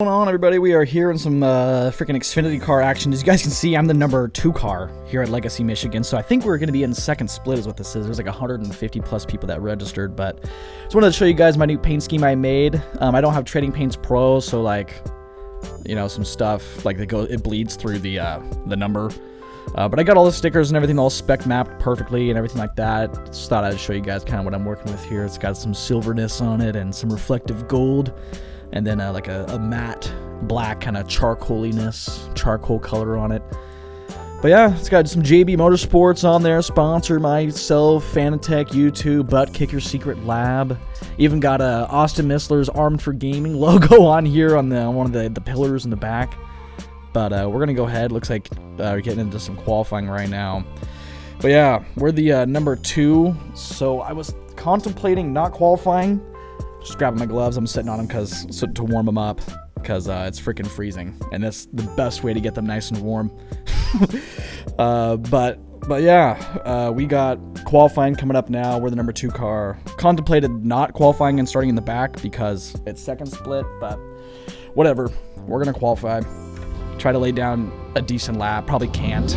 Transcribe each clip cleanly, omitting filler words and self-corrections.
What's going on, everybody? We are here in some freaking Xfinity car action. As you guys can see, I'm the number 2 car here at Legacy, Michigan, so I think we're going to be in second split is what this is. There's like 150 plus people that registered, but just wanted to show you guys my new paint scheme I made. I don't have Trading Paints Pro, so like, you know, some stuff like it bleeds through the number. But I got all the stickers and everything all spec mapped perfectly and everything like that. Just thought I'd show you guys kind of what I'm working with here. It's got some silverness on it and some reflective gold. And then like a matte black kind of charcoal color on it. But yeah, it's got some JB Motorsports on there, sponsor myself, Fanatec, YouTube, Butt Kicker Secret Lab. Even got Austin Missler's Armed for Gaming logo on here on one of the pillars in the back. But we're gonna go ahead. Looks like we're getting into some qualifying right now. But yeah, we're the number 2. So I was contemplating not qualifying. Just grabbing my gloves, I'm sitting on them to warm them up, because it's freaking freezing, and that's the best way to get them nice and warm. But yeah, we got qualifying coming up now. We're the number 2 car. Contemplated not qualifying and starting in the back because it's second split, but whatever. We're gonna qualify. Try to lay down a decent lap. Probably can't.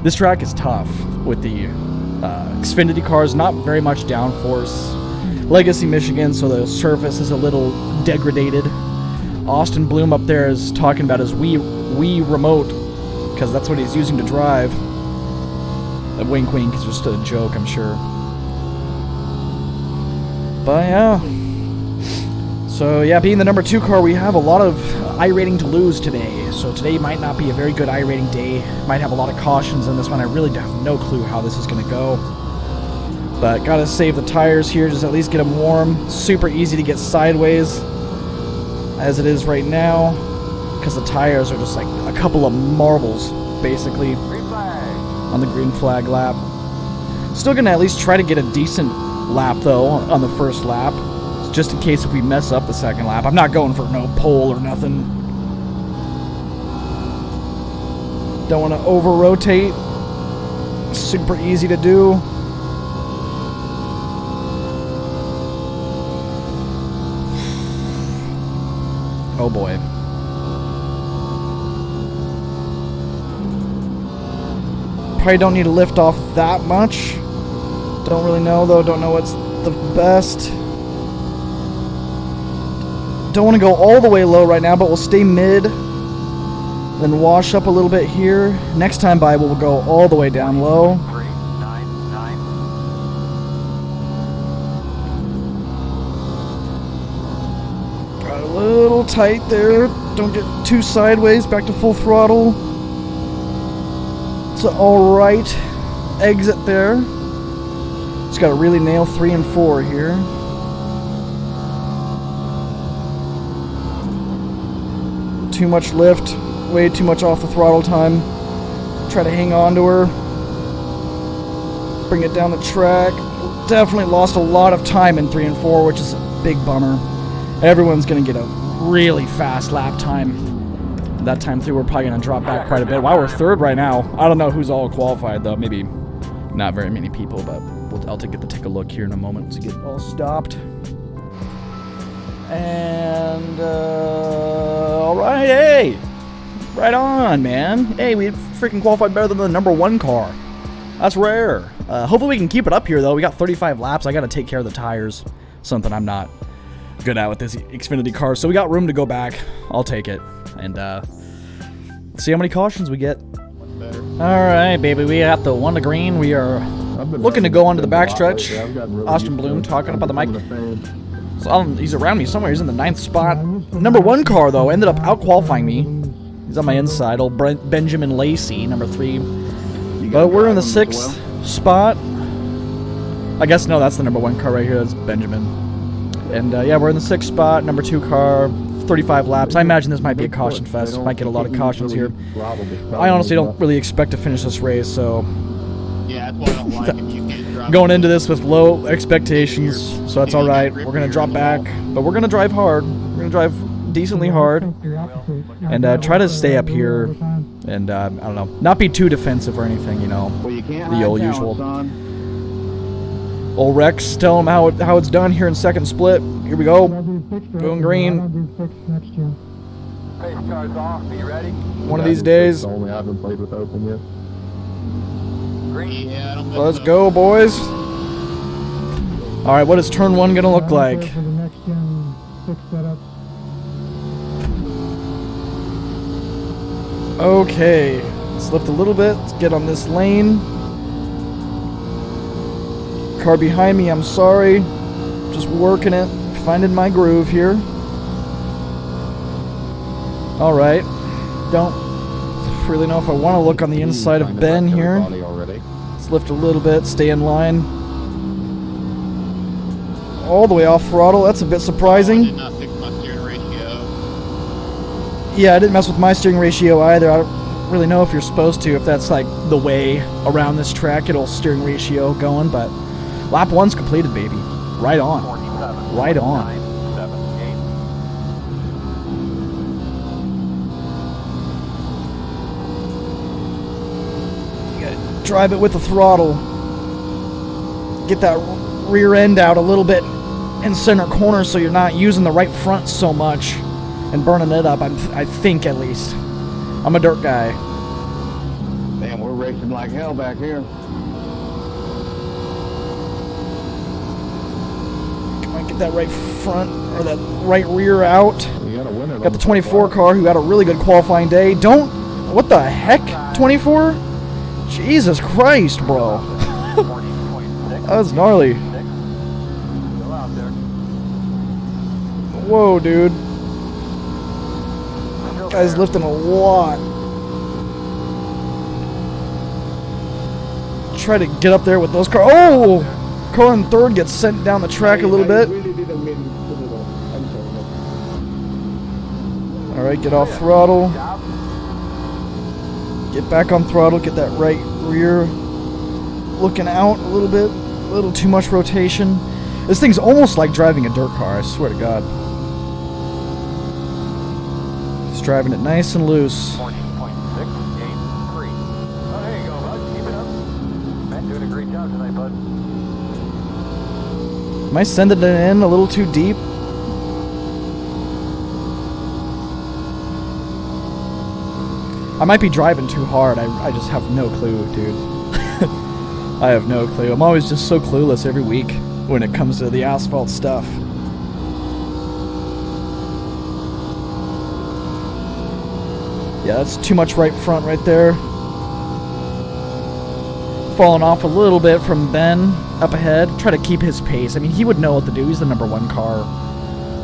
This track is tough with the Xfinity cars. Not very much downforce. Legacy, Michigan, so the surface is a little degraded. Austin Bloom up there is talking about his Wii remote, because that's what he's using to drive. A wink wink is just a joke, I'm sure. But yeah. So yeah, being the number 2 car, we have a lot of iRating to lose today. So today might not be a very good iRating day. Might have a lot of cautions in this one. I really have no clue how this is going to go. But gotta save the tires here, just at least get them warm. Super easy to get sideways, as it is right now, because the tires are just like a couple of marbles, basically, on the green flag lap. Still gonna at least try to get a decent lap, though, on the first lap, just in case if we mess up the second lap. I'm not going for no pole or nothing. Don't want to over-rotate. Super easy to do. Oh boy. Probably don't need to lift off that much. Don't really know though, don't know what's the best. Don't want to go all the way low right now, but we'll stay mid. Then wash up a little bit here. Next time by we'll go all the way down low. A little tight there. Don't get too sideways. Back to full throttle. It's an alright exit there. Just got to really nail 3 and 4 here. Too much lift. Way too much off the throttle time. Try to hang on to her. Bring it down the track. Definitely lost a lot of time in 3 and 4, which is a big bummer. Everyone's going to get a really fast lap time. That time through, we're probably going to drop back quite a bit. Wow, we're 3rd right now. I don't know who's all qualified, though. Maybe not very many people, but I'll get to take a look here in a moment to get all stopped. And, alright, hey! Right on, man. Hey, we freaking qualified better than the number 1 car. That's rare. Hopefully we can keep it up here, though. We got 35 laps. I got to take care of the tires. Something I'm not good at with this Xfinity car, so we got room to go back. I'll take it and see how many cautions we get. Alright, baby, we got the 1 to green. We are looking to go onto the backstretch. Austin Bloom talking about the mic. So, he's around me somewhere. He's in the 9th spot. Number 1 car, though, ended up out-qualifying me. He's on my inside. Old Benjamin Lacey, number 3. But we're in the 6th spot. I guess, no, that's the number 1 car right here. That's Benjamin. And yeah, we're in the 6th spot, number 2 car, 35 laps. I imagine this might be a caution fest. Might get a lot of cautions here. I honestly don't really expect to finish this race, so yeah, that's why I don't like it. Going into this with low expectations, so that's all right. We're gonna drop back, but we're gonna drive hard. We're gonna drive decently hard, and try to stay up here, and I don't know, not be too defensive or anything, you know, the old usual. Old Rex, tell him how it's done here in second split. Here we go. Going green. Pace car's off. Be ready. One of these days. Only I haven't played with open yet. Green. Yeah, I don't Let's go, boys. All right, what is turn one gonna look like? Okay, let's lift a little bit. Let's get on this lane. Car behind me, I'm sorry. Just working it, finding my groove here. All right, don't really know if I want to look on the inside of Ben here. Let's lift a little bit, stay in line. All the way off throttle, that's a bit surprising. I did not fix my steering ratio. Yeah, I didn't mess with my steering ratio either. I don't really know if you're supposed to, if that's like the way around this track, it'll steering ratio going, but lap one's completed, baby. Right on. Right on. You gotta drive it with the throttle. Get that rear end out a little bit in center corner so you're not using the right front so much and burning it up, I think at least. I'm a dirt guy. Damn, we're racing like hell back here. Come on, get that right front or that right rear out. You got a winner. Got the 24 car who had a really good qualifying day. Don't, what the heck, 24? Jesus Christ, bro. That was gnarly. Whoa, dude. Guy's lifting a lot. Try to get up there with those cars. Oh! Car in third gets sent down the track a little bit. Alright, get off throttle. Get back on throttle. Get that right rear looking out a little bit. A little too much rotation. This thing's almost like driving a dirt car, I swear to God. Just driving it nice and loose. 14.683. Oh, there you go, bud. Keep it up. Matt doing a great job tonight, bud. Am I sending it in a little too deep? I might be driving too hard. I just have no clue, dude. I have no clue. I'm always just so clueless every week when it comes to the asphalt stuff. Yeah, that's too much right front right there. Falling off a little bit from Ben up ahead. Try to keep his pace. I mean, he would know what to do. He's the number one car.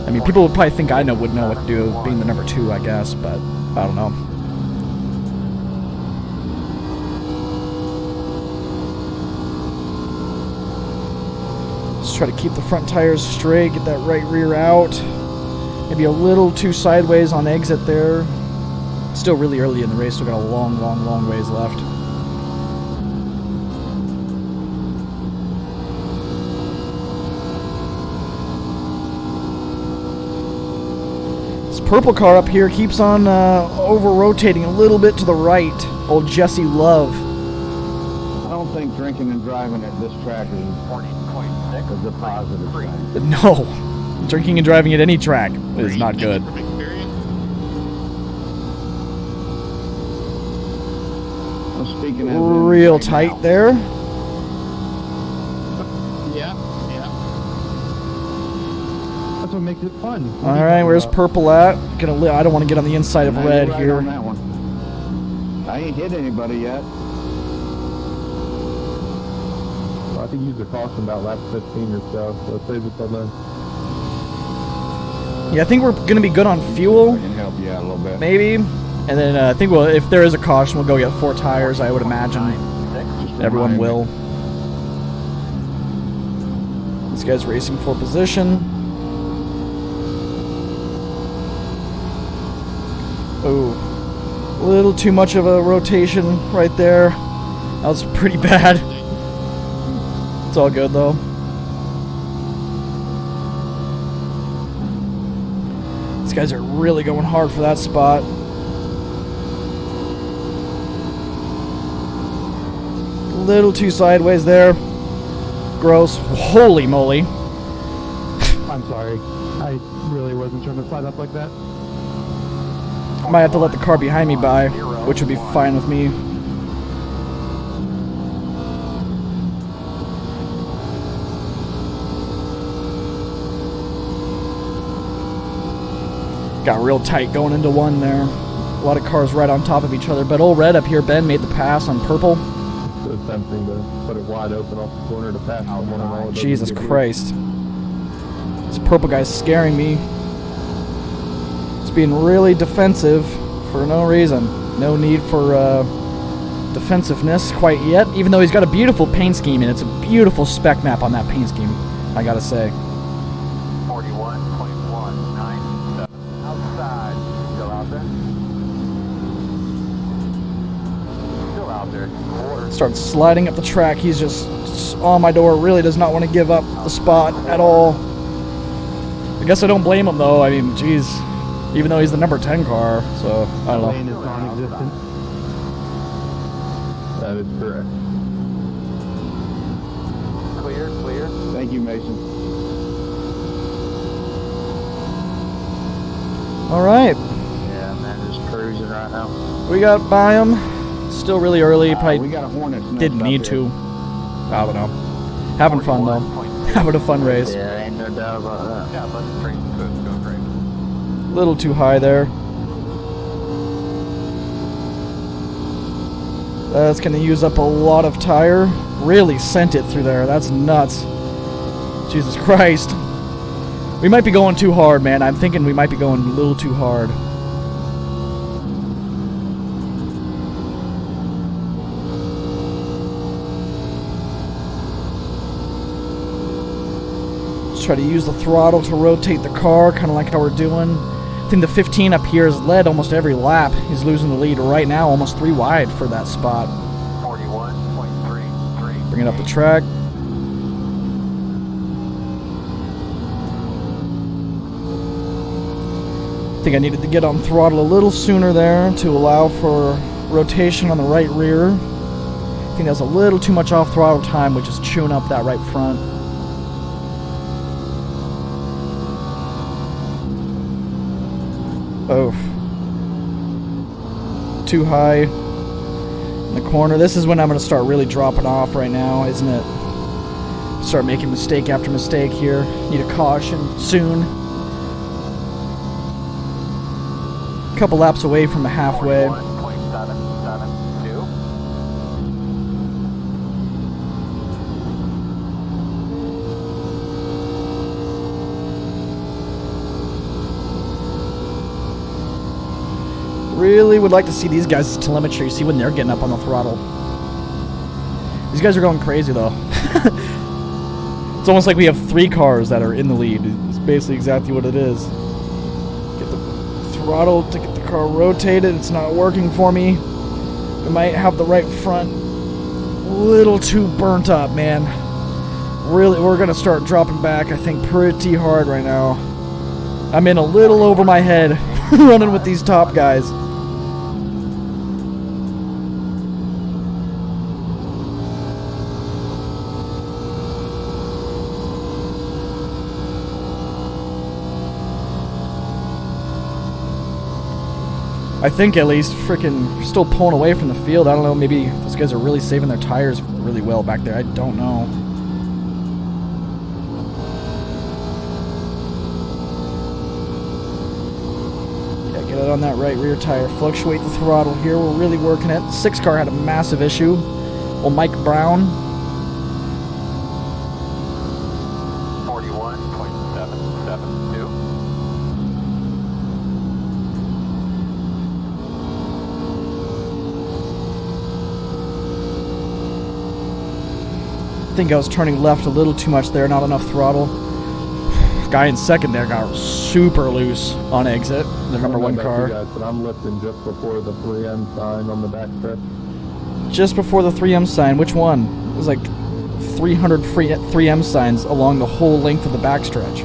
I mean, people would probably think I would know what to do, being the number two, I guess, but I don't know. Just try to keep the front tires straight, get that right rear out. Maybe a little too sideways on exit there. Still really early in the race, still got a long, long, long ways left. This purple car up here keeps on over-rotating a little bit to the right. Old Jesse Love. I don't think drinking and driving at this track is a positive thing. No. Drinking and driving at any track is not good. Speaking of Real tight there. Yeah. That's what makes it fun. All right, where's purple at? I don't want to get on the inside of red Right here. on that one. I ain't hit anybody yet. Well, I think use the caution about lap 15 or so. So save it till then. Yeah, I think we're gonna be good on fuel, I can help you out a little bit. maybe. And then I think if there is a caution, we'll go get 4 tires. I would imagine everyone will. This guy's racing for position. Oh, a little too much of a rotation right there. That was pretty bad. It's all good though. These guys are really going hard for that spot. A little too sideways there. gross. Holy moly. I'm sorry. I really wasn't trying to slide up like that. I might have to let the car behind me by, which would be fine with me. Got real tight going into one there. A lot of cars right on top of each other. But old red up here, Ben, made the pass on purple. So it's tempting to put it wide open off the corner to pass someone and all. Jesus Christ. This purple guy's scaring me. It's being really defensive for no reason. No need for defensiveness quite yet, even though he's got a beautiful paint scheme, and it's a beautiful spec map on that paint scheme, I gotta say. 41.197. Outside. Still out there? Still out there. Quarter. Starts sliding up the track. He's just on my door. Really does not want to give up the spot at all. I guess I don't blame him, though. I mean, geez. Even though he's the number 10 car, so I don't Lane know. is non-existent. That is correct. Clear, clear. Thank you, Mason. All right. Yeah, man, just cruising right now. We got by him. Still really early. We Probably got a Hornet's nest didn't up need here. to. I don't know. Having fun, though. Having a fun race. Yeah, ain't no doubt about that. Yeah, but the train's good. Go great. Little too high there. That's going to use up a lot of tire. Really sent it through there. That's nuts. Jesus Christ. We might be going too hard, man. I'm thinking we might be going a little too hard. Let's try to use the throttle to rotate the car, kind of like how we're doing. I think the 15 up here has led almost every lap. He's losing the lead right now, almost 3 wide for that spot. 41.33. Bring it up the track. I think I needed to get on throttle a little sooner there to allow for rotation on the right rear. I think that was a little too much off throttle time, which is chewing up that right front. Oof. Too high in the corner. This is when I'm going to start really dropping off right now, isn't it? Start making mistake after mistake here. Need a caution soon. A couple laps away from the halfway. 41.772. Really would like to see these guys' telemetry, see when they're getting up on the throttle. These guys are going crazy, though. It's almost like we have 3 cars that are in the lead. It's basically exactly what it is. Get the throttle to get the car rotated. It's not working for me. We might have the right front a little too burnt up, man. Really, we're going to start dropping back, I think, pretty hard right now. I'm in a little over my head running with these top guys. I think at least freaking still pulling away from the field. I don't know, maybe those guys are really saving their tires really well back there. I don't know. Yeah, get it on that right rear tire. Fluctuate the throttle here. We're really working it. 6 car had a massive issue. Well, Mike Brown. 41.772. I think I was turning left a little too much there, not enough throttle. Guy in second there got super loose on exit, the number 1 car. Guys, but I'm lifting just before the 3M sign on the back stretch. Just before the 3M sign, which one? It was like 300 3M signs along the whole length of the backstretch.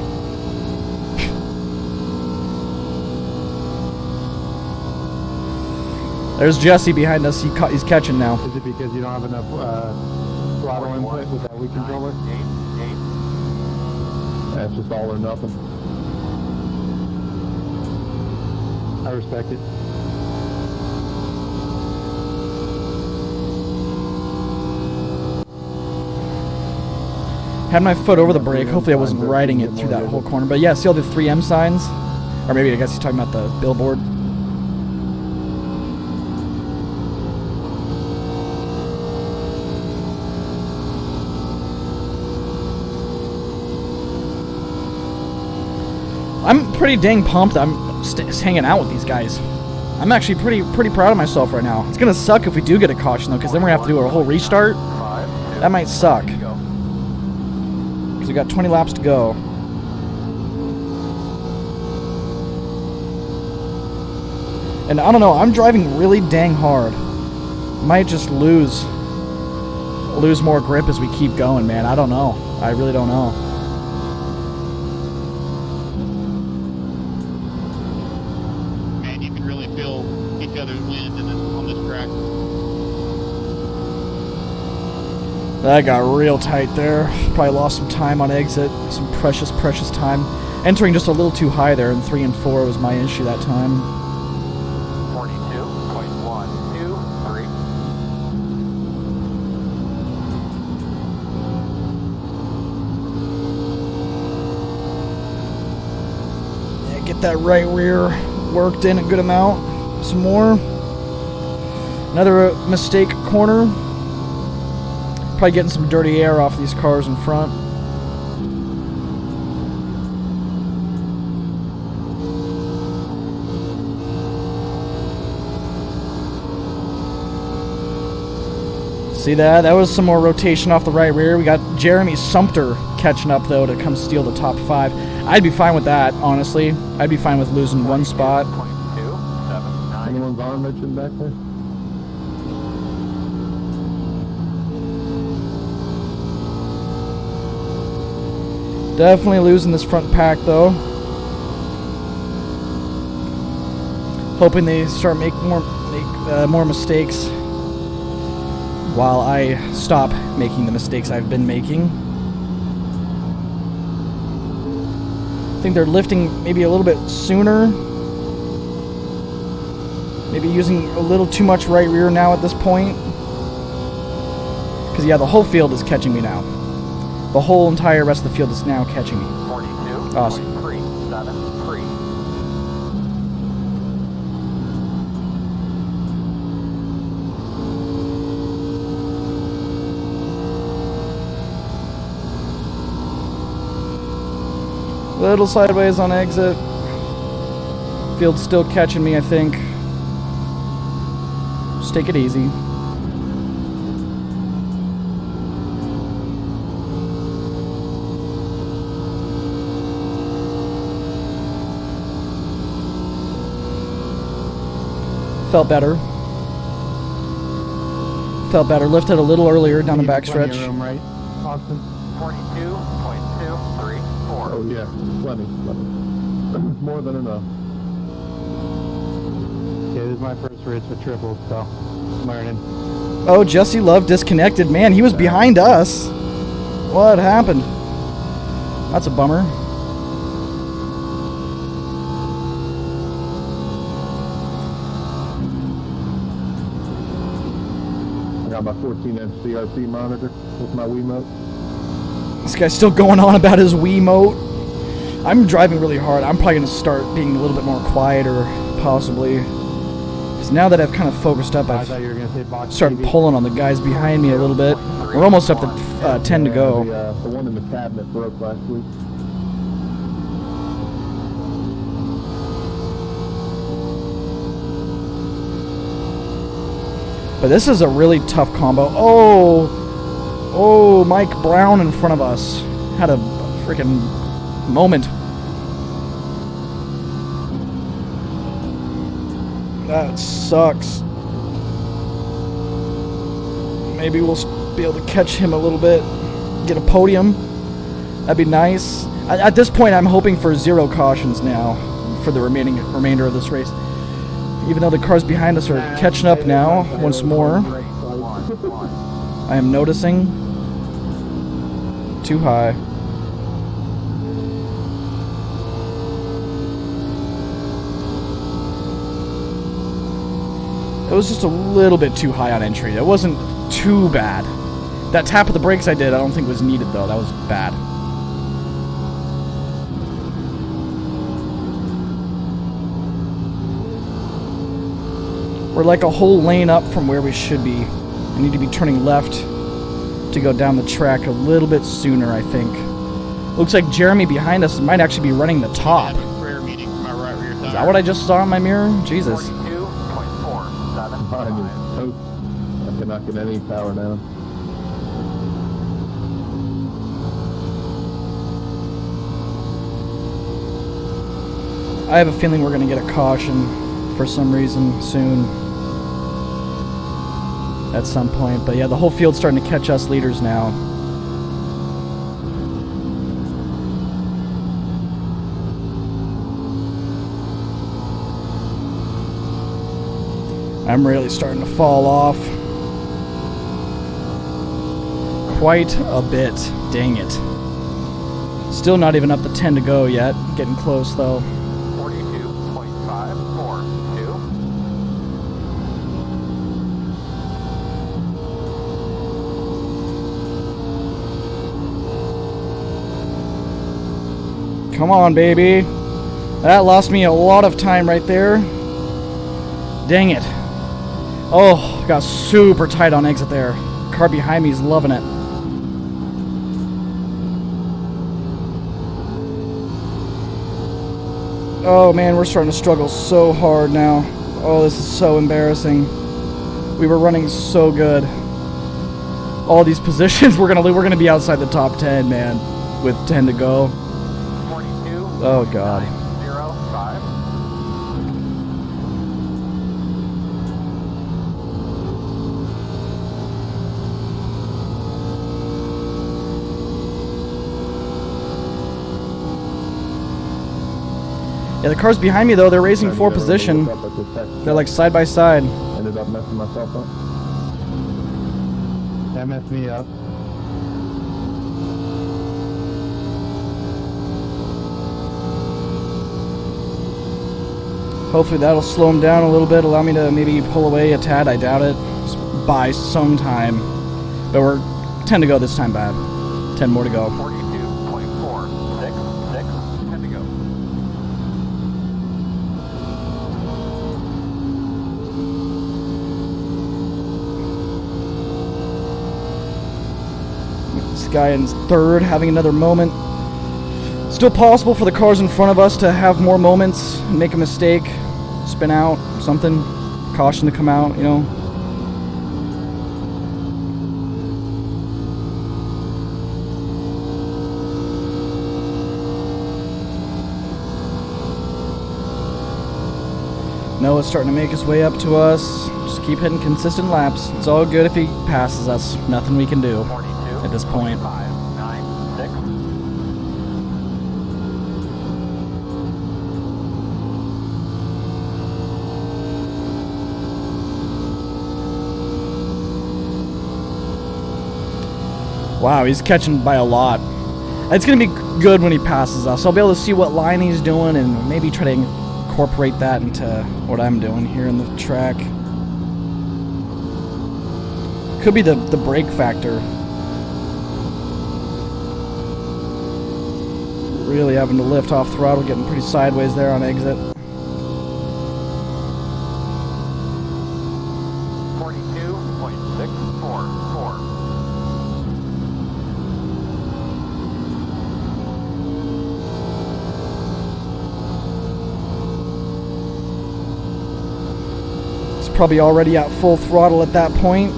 There's Jesse behind us. He's catching now. Is it because you don't have enough throttle input with that Wii controller. That's just all or nothing. I respect it. Had my foot over the brake. Hopefully I wasn't riding it through that whole corner. But yeah, see all the 3M signs? Or maybe I guess he's talking about the billboard. I'm pretty dang pumped I'm hanging out with these guys. I'm actually pretty proud of myself right now. It's gonna suck if we do get a caution though, because then we're gonna have to do a whole restart. That might suck. Because we got 20 laps to go. And I don't know, I'm driving really dang hard. Might just lose more grip as we keep going, man. I don't know. I really don't know. Man, you can really feel each other's wind on this track. That got real tight there. Probably lost some time on exit. Some precious time. Entering just a little too high there, and 3 and 4 was my issue that time. 42.123. Yeah, get that right rear worked in a good amount. Some more. Another mistake corner. Probably getting some dirty air off these cars in front. See that? That was some more rotation off the right rear. We got Jeremy Sumpter catching up, though, to come steal the top 5. I'd be fine with that, honestly. I'd be fine with losing one spot. Anyone's arm mentioned back there? Definitely losing this front pack, though. Hoping they start making more mistakes while I stop making the mistakes I've been making. I think they're lifting maybe a little bit sooner. Maybe using a little too much right rear now at this point. Because, yeah, the whole field is catching me now. The whole entire rest of the field is now catching me. 42. Awesome. 373. Little sideways on exit. Field's still catching me, I think. Just take it easy. Felt better. Felt better. Lifted a little earlier down the backstretch. Room, right, Austin? 42.234. Oh yeah, plenty. More than enough. Yeah, this is my first race with triples, so I'm learning. Oh, Jesse Love disconnected. Man, he was behind us. What happened? That's a bummer. I got my 14-inch CRT monitor with my Wiimote. This guy's still going on about his Wiimote. I'm driving really hard. I'm probably going to start being a little bit more quieter, possibly. Because now that I've kind of focused up, I thought you were going to say box started TV. pulling on the guys behind me a little bit. We're almost up to 10 to go. The one in the cabinet broke last week. But this is a really tough combo. Oh, Mike Brown in front of us. Had a freaking moment. That sucks. Maybe we'll be able to catch him a little bit. Get a podium. That'd be nice. At this point, I'm hoping for 0 cautions now for the remainder of this race. Even though the cars behind us are catching up now once more. I am noticing. Too high. It was just a little bit too high on entry. It wasn't too bad. That tap of the brakes I did, I don't think was needed though. That was bad. We're like a whole lane up from where we should be. I need to be turning left to go down the track a little bit sooner, I think. Looks like Jeremy behind us might actually be running the top. Prayer meeting for my right rear tire. Is that what I just saw in my mirror? Jesus. 42.475. I cannot get any power down. I have a feeling we're going to get a caution for some reason soon. At some point. But yeah, the whole field's starting to catch us leaders now. I'm really starting to fall off. Quite a bit. Dang it. Still not even up to 10 to go yet. Getting close though. 42.542. Come on, baby. That lost me a lot of time right there. Dang it. Oh, got super tight on exit there. Car behind me is loving it. Oh man, we're starting to struggle so hard now. Oh, this is so embarrassing. We were running so good. All these positions, we're gonna be outside the top 10, man, with 10 to go. 42. Oh god. 905. Yeah, the cars behind me though, they're racing 4 position. They're like side by side. Ended up messing myself up. That messed me up. Hopefully that'll slow them down a little bit, allow me to maybe pull away a tad. I doubt it. Just by some time. But we're 10 to go this time, bad. 10 more to go. 42.466. 10 to go. This guy in third having another moment. Still possible for the cars in front of us to have more moments and make a mistake, spin out, something, caution to come out, you know. Noah's starting to make his way up to us. Just keep hitting consistent laps. It's all good if he passes us. Nothing we can do at this point. 596. Wow, he's catching by a lot. It's going to be good when he passes us. I'll be able to see what line he's doing and maybe try to incorporate that into what I'm doing here in the track. Could be the brake factor. Really having to lift off throttle, getting pretty sideways there on exit. 42.644. It's probably already at full throttle at that point.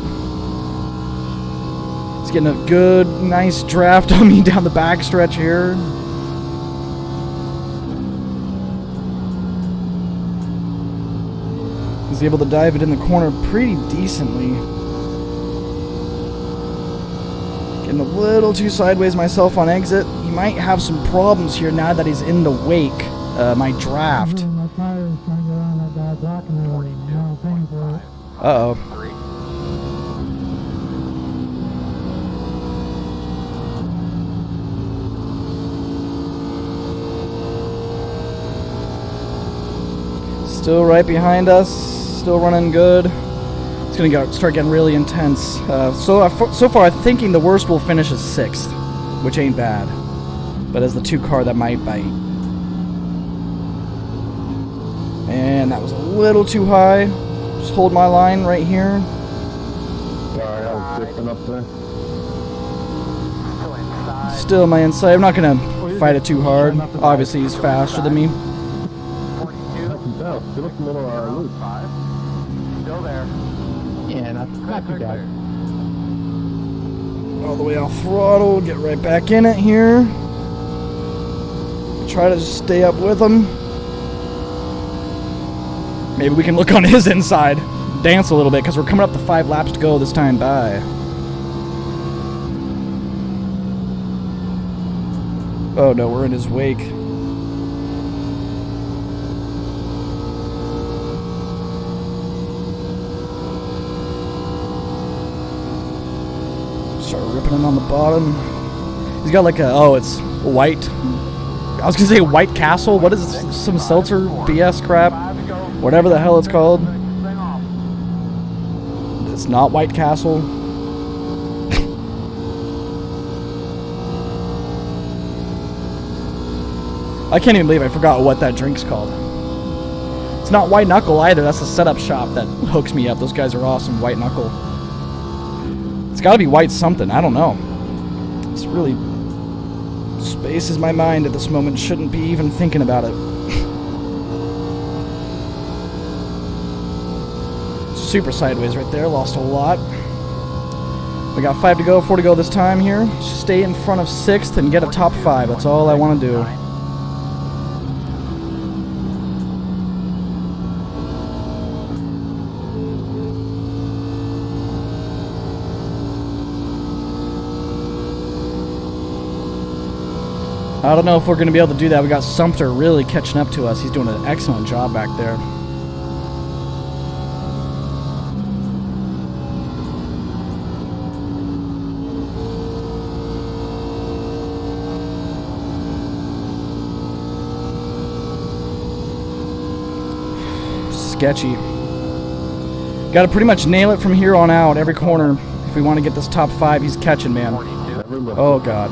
It's getting a good, nice draft on me down the back stretch here. He's able to dive it in the corner pretty decently. Getting a little too sideways myself on exit. He might have some problems here now that he's in the wake. My draft. My tire is trying to get on that bad block and they're now paying for it. Uh-oh. 3. Still right behind us. Still running good. It's gonna start getting really intense. So far, I'm thinking the worst will finish as 6th, which ain't bad. But as the 2 car, that might bite. And that was a little too high. Just hold my line right here. Sorry, I was drifting up there. Still my inside. I'm not gonna fight it too hard. Obviously, he's faster than me. I can tell. It looks a little loose. Still there. Yeah, not too bad. All the way off throttle. Get right back in it here. Try to just stay up with him. Maybe we can look on his inside. Dance a little bit, because we're coming up to 5 laps to go this time. Bye. Oh no, we're in his wake. Start ripping him on the bottom. He's got like a, oh, it's white. I was gonna say White Castle. What is it? Some seltzer BS crap? Whatever the hell it's called. It's not White Castle. I can't even believe I forgot what that drink's called. It's not White Knuckle either. That's the setup shop that hooks me up. Those guys are awesome. White Knuckle. It's gotta be white something. I don't know. It's really... spaces my mind at this moment. Shouldn't be even thinking about it. Super sideways right there. Lost a lot. We got 5 to go, 4 to go this time here. Just stay in front of 6th and get a top 5. That's all I want to do. I don't know if we're going to be able to do that. We got Sumter really catching up to us. He's doing an excellent job back there. Sketchy. Got to pretty much nail it from here on out, every corner. If we want to get this top 5, he's catching, man. Oh, God.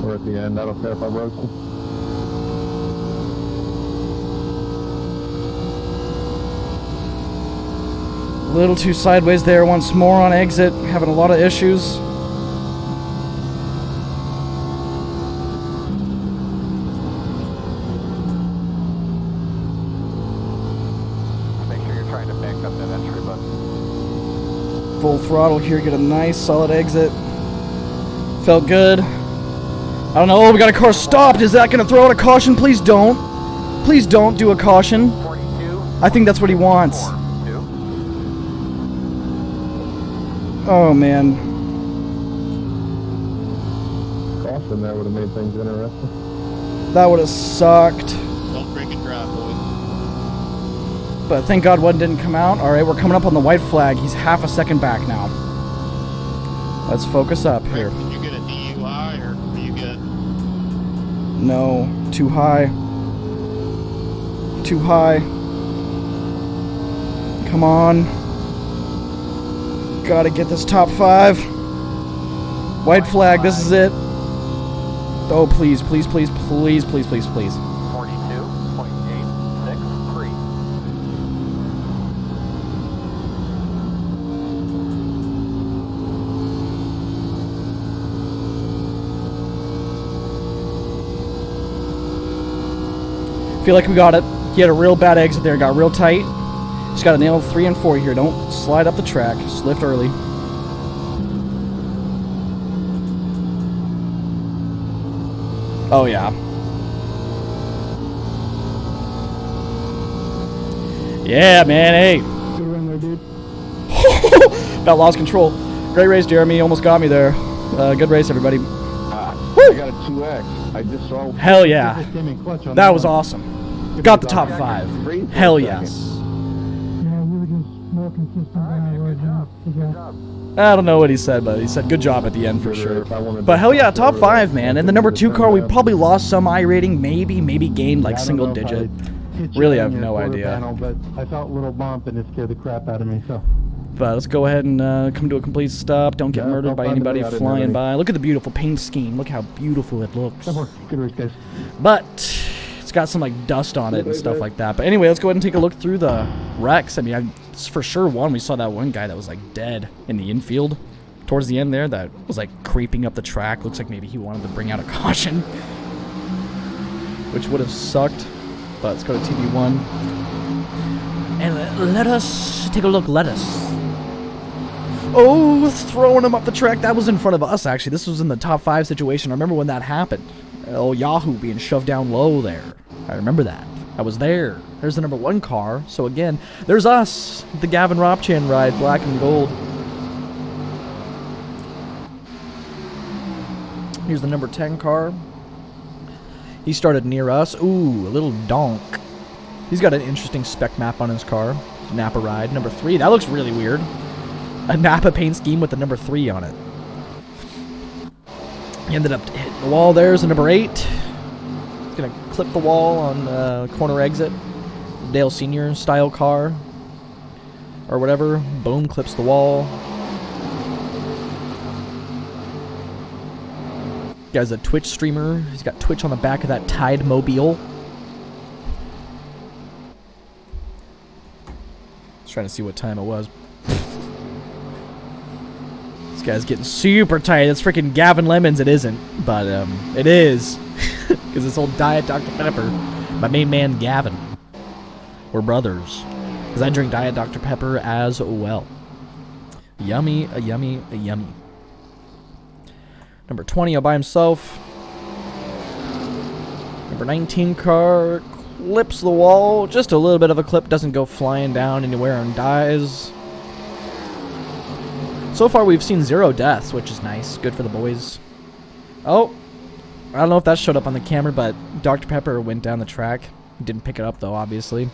We're at the end. I don't care if I broke you. A little too sideways there once more on exit. Having a lot of issues. Full throttle here, get a nice solid exit. Felt good. I don't know. Oh, we got a car stopped. Is that going to throw out a caution? Please don't. Please don't do a caution. I think that's what he wants. Oh, man. Caution there would have made things interesting. That would have sucked. Don't drink and drive, boys. But thank God one didn't come out. Alright, we're coming up on the white flag. He's half a second back now. Let's focus up here. Did you get a DUI or are you good? No, too high. Too high. Come on. Gotta get this top 5. White flag, this is it. Oh, please, please, please, please, please, please, please. 42.863. Feel like we got it. He had a real bad exit there, got real tight. Just gotta nail 3 and 4 here. Don't slide up the track. Just lift early. Oh yeah. Yeah, man. Hey. Good run there, dude. About lost control. Great race, Jeremy. Almost got me there. Good race, everybody. I got a 2X. I just saw. Hell yeah. Just came in clutch on That was awesome. Got the top 5. Hell yes. Yeah, we were just real consistent driver. Good job. I don't know what he said, but he said good job at the end for sure. But hell yeah, top 5, man. And the number 2 car, we probably lost some iRating, maybe gained like single digit. Really have no idea. Panel, but I felt a little bump and it scared the crap out of me. So. But let's go ahead and come to a complete stop. Don't get murdered by anybody flying by. Look at the beautiful paint scheme. Look how beautiful it looks. Good race, guys. But it's got some like dust on it and stuff like that. But anyway, let's go ahead and take a look through the wrecks. I mean, it's for sure one. We saw that one guy that was like dead in the infield towards the end there that was like creeping up the track. Looks like maybe he wanted to bring out a caution, which would have sucked. But let's go to TV1 and let us take a look. Let us. Oh, throwing him up the track. That was in front of us, actually. This was in the top 5 situation. I remember when that happened. Oh, Yahoo being shoved down low there. I remember that. I was there. There's the number 1 car. So again, there's us. The Gavin Ropchan ride, black and gold. Here's the number 10 car. He started near us. Ooh, a little donk. He's got an interesting spec map on his car. Napa ride. Number 3. That looks really weird. A Napa paint scheme with the number 3 on it. He ended up hitting the wall. There's the number 8. He's going to clip the wall on corner exit. Dale Sr. style car. Or whatever. Boom, clips the wall. Guy's a Twitch streamer. He's got Twitch on the back of that Tide Mobile. Just trying to see what time it was. This guy's getting super tight. It's freaking Gavin Lemons. It isn't, but it is. Because it's old Diet Dr. Pepper. My main man Gavin. We're brothers. Because I drink Diet Dr. Pepper as well. Yummy, a yummy, a yummy. Number 20 all by himself. Number 19 car clips the wall. Just a little bit of a clip. Doesn't go flying down anywhere and dies. So far we've seen 0 deaths, which is nice. Good for the boys. Oh, I don't know if that showed up on the camera, but Dr. Pepper went down the track. Didn't pick it up though, obviously.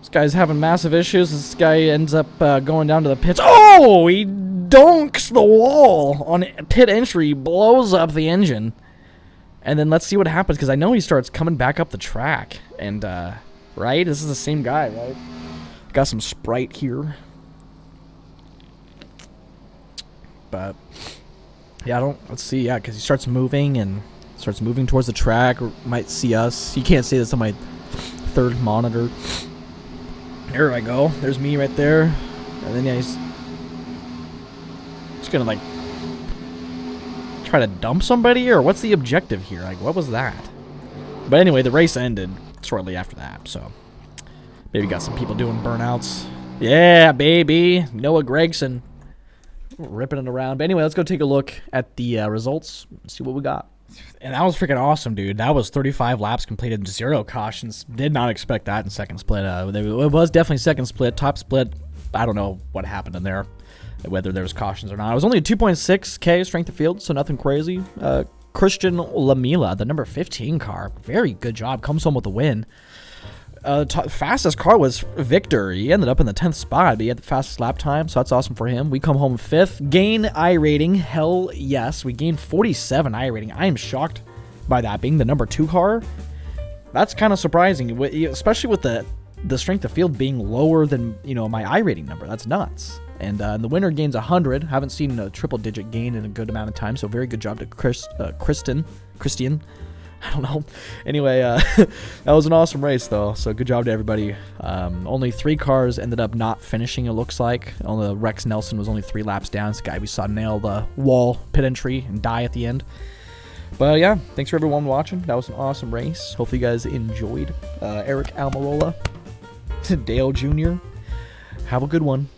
This guy's having massive issues. This guy ends up going down to the pits. Oh, he donks the wall on pit entry, blows up the engine. And then let's see what happens, because I know he starts coming back up the track. And, right? This is the same guy, right? Got some Sprite here. But, yeah, let's see, yeah, because he starts moving and starts moving towards the track. Or might see us. You can't see this on my 3rd monitor. There I go. There's me right there. And then, yeah, he's just gonna, like, try to dump somebody, or what's the objective here? Like, what was that? But anyway, the race ended shortly after that, so maybe got some people doing burnouts. Yeah, baby. Noah Gregson ripping it around. But anyway, let's go take a look at the results, see what we got. And that was freaking awesome, dude. That was 35 laps completed, 0 cautions. Did not expect that in second split. It was definitely second split. Top split, I don't know what happened in there, whether there was cautions or not. It was only a 2.6K strength of field, so nothing crazy. Christian Lamila, the number 15 car, very good job. Comes home with a win. Fastest car was Victor. He ended up in the 10th spot, but he had the fastest lap time, so that's awesome for him. We come home 5th. Gain iRating, hell yes. We gained 47 iRating. I am shocked by that being the number 2 car. That's kind of surprising, especially with the strength of field being lower than, you know, my iRating number. That's nuts. And the winner gains 100. Haven't seen a triple-digit gain in a good amount of time, so very good job to Christian. I don't know. Anyway, that was an awesome race, though, so good job to everybody. Only 3 cars ended up not finishing, it looks like. Only Rex Nelson was only 3 laps down. This guy we saw nail the wall pit entry and die at the end. But yeah, thanks for everyone watching. That was an awesome race. Hopefully you guys enjoyed. Eric Almirola, Dale Jr., have a good one.